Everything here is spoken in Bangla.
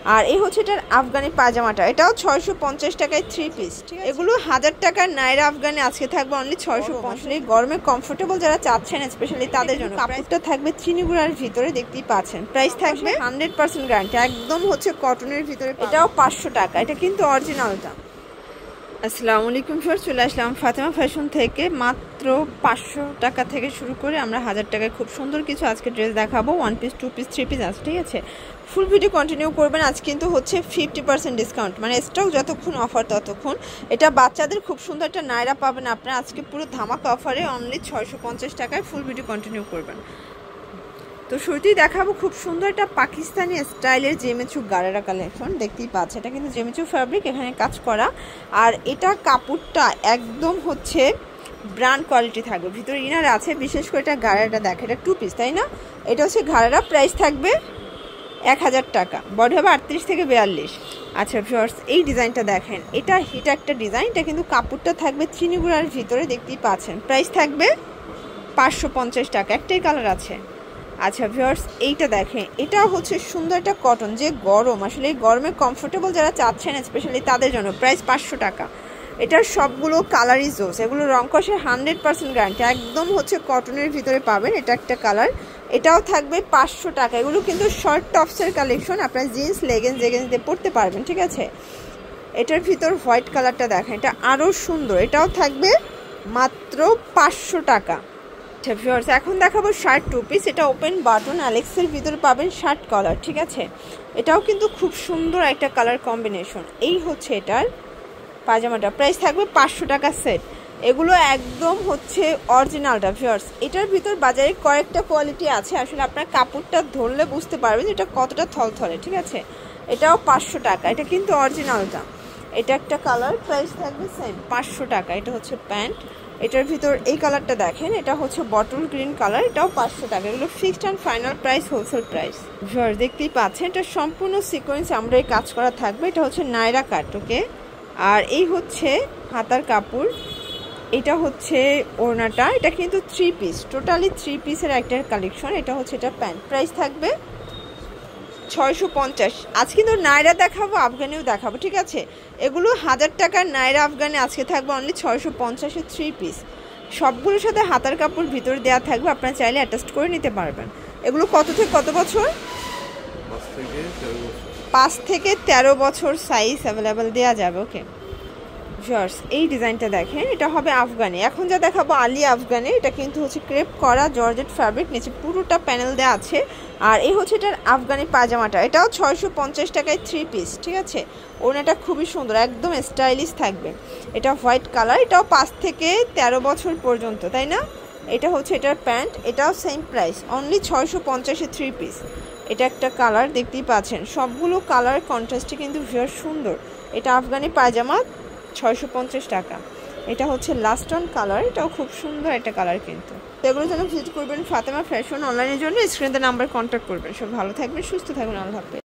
আর এই হচ্ছে এটার আফগানি পায়জামাটা, এটাও 650 টাকায় 3 পিস। ঠিক আছে, এগুলো 1000 টাকার নাইরা আফগানি আজকে থাকবে অনলি 650। গরমে কমফোর্টেবল যারা চাচ্ছেন স্পেশালি তাদের জন্য। কাপড়টা থাকবে চিনি গুঁড়ার ভিতরে, দেখতেই পাচ্ছেন। প্রাইস থাকবে 100% গ্যারান্টি, একদম হচ্ছে কটনের ভিতরে। এটাও 500 টাকা, এটা কিন্তু অরিজিনালটা। আসসালামু আলাইকুম ভিউয়ার্স, চলে আসলাম ফাতেমা ফ্যাশন থেকে। মাত্র 500 টাকা থেকে শুরু করে আমরা 1000 টাকায় খুব সুন্দর কিছু আজকে ড্রেস দেখাবো। 1 পিস 2 পিস 3 পিস আছে, ঠিক আছে। ফুল ভিডিও কন্টিনিউ করবেন। আজ কিন্তু হচ্ছে 50% ডিসকাউন্ট, মানে স্টক যতক্ষণ অফার ততক্ষণ। এটা বাচ্চাদের খুব সুন্দর একটা নাইরা পাবেন আপনারা আজকে পুরো ধামাকা অফারে অনলি 650 টাকায়। ফুল ভিডিও কন্টিনিউ করবেন। তো শুরুতেই দেখাবো খুব সুন্দর একটা পাকিস্তানি স্টাইলের জেমেচু গারারা কালেকশন, দেখতেই পাচ্ছে। এটা কিন্তু জেমেচু ফ্যাব্রিক, এখানে কাজ করা। আর এটা কাপড়টা একদম হচ্ছে ব্র্যান্ড কোয়ালিটি থাকবে, ভিতরে ইনার আছে। বিশেষ করে এটা গারারাটা দেখে, এটা 2 পিস, তাই না? এটা হচ্ছে গারারা, প্রাইস থাকবে 1000 টাকা। বডি হবে 38 থেকে 42। আচ্ছা ভিউয়ার্স, এই ডিজাইনটা দেখেন, এটা একটা ডিজাইন। এটা কিন্তু কাপড়টা থাকবে চিনি গুঁড়ার ভিতরে, দেখতেই পাচ্ছেন। প্রাইস থাকবে 550 টাকা, একটাই কালার আছে। আচ্ছা ভিউয়ার্স, এইটা দেখেন, এটা হচ্ছে সুন্দর একটা কটন, যে গরম আসলে এই গরমে কমফোর্টেবল যারা চাচ্ছেন স্পেশালি তাদের জন্য। প্রাইস 500 টাকা। এটার সবগুলো কালারই জোস, এগুলো রং কষে 100% গ্যারান্টি, একদম হচ্ছে কটনের ভিতরে পাবেন। এটা একটা কালার, এটাও থাকবে 500 টাকা। এগুলো কিন্তু শর্ট টপসের কালেকশন, আপনার জিন্স লেগিংস দিয়ে পরতে পারবেন, ঠিক আছে। এটার ভিতর হোয়াইট কালারটা দেখেন, এটা আরও সুন্দর, এটাও থাকবে মাত্র 500 টাকা। আচ্ছা ভিউয়ার্স, এখন দেখাবো শার্ট 2 পিস। এটা ওপেন বাটন, অ্যালেক্সের ভিতরে পাবেন শার্ট কালার, ঠিক আছে। এটাও কিন্তু খুব সুন্দর একটা কালার কম্বিনেশন। এই হচ্ছে এটার পায়জামাটা, প্রাইস থাকবে 500 টাকা সেট। এগুলো একদম হচ্ছে অরিজিনালটা ভিউয়ার্স। এটার ভিতর বাজারে কয়েকটা কোয়ালিটি আছে, আসলে আপনার কাপড়টা ধরলে বুঝতে পারবেন এটা কতটা থলথলে, ঠিক আছে। এটাও 500 টাকা, এটা কিন্তু অরিজিনালটা। এটা একটা কালার, প্রাইস থাকবে সেম 500 টাকা। এটা হচ্ছে প্যান্ট, এটার ভিতর এই কালারটা দেখেন, এটা হচ্ছে বটল গ্রিন কালার, এটাও 500 টাকা। এগুলো fixed and final price, wholesale price. Viewers দেখতেই পাচ্ছেন, এটা সম্পূর্ণ সিকোয়েন্স আমরা এই কাজ করা থাকবে। এটা হচ্ছে নাইরা কাট, ওকে। আর এই হচ্ছে হাতার কাপড়, এটা হচ্ছে ওড়নাটা। এটা কিন্তু 3 পিস, টোটালি 3 পিসের একটা কালেকশন। এটা হচ্ছে এটা প্যান্ট, প্রাইস থাকবে 650। আজ কিন্তু নাইরা দেখাবো, আফগানিও দেখাবো, ঠিক আছে। এগুলো 1000 টাকার নাইরা আফগানি আজকে থাকবে অনলি 650-এর 3 পিস। সবগুলোর সাথে হাতার কাপড় ভিতরে দেওয়া থাকবে, আপনারা চাইলে অ্যাটাচ করে নিতে পারবেন। এগুলো কত থেকে কত বছর? 5 থেকে 13 বছর সাইজ অ্যাভেলেবেল দেওয়া যাবে, ওকে। ভিউয়ার্স এই ডিজাইনটা দেখেন, এটা হবে আফগানি। এখন যা দেখাবো আলি আফগানি, এটা কিন্তু হচ্ছে ক্রেপ করা জর্জেট ফ্যাব্রিক, নিচে পুরোটা প্যানেল দেওয়া আছে। আর এই হচ্ছে এটার আফগানি পায়জামাটা, এটাও 650 টাকায় 3 পিস, ঠিক আছে। ওড়নাটা খুবই সুন্দর, একদম স্টাইলিশ থাকবে। এটা হোয়াইট কালার, এটাও 5 থেকে 13 বছর পর্যন্ত, তাই না? এটা হচ্ছে এটার প্যান্ট, এটাও সেম প্রাইস অনলি 650-এ 3 পিস। এটা একটা কালার, দেখতেই পাচ্ছেন। সবগুলো কালার কন্ট্রাস্টে কিন্তু ভিউয়ার সুন্দর। এটা আফগানি পায়জামা 650 টাকা। এটা হচ্ছে লাস্ট অন কালার, এটাও খুব সুন্দর একটা কালার কিন্তু। এগুলোর জন্য ভিজিট করবেন ফাতেমা ফ্যাশন অনলাইনের জন্য, স্ক্রিনে নাম্বার কন্ট্যাক্ট করবেন। সব ভালো থাকবেন, সুস্থ থাকবেন, আল্লাহ হাফেজ।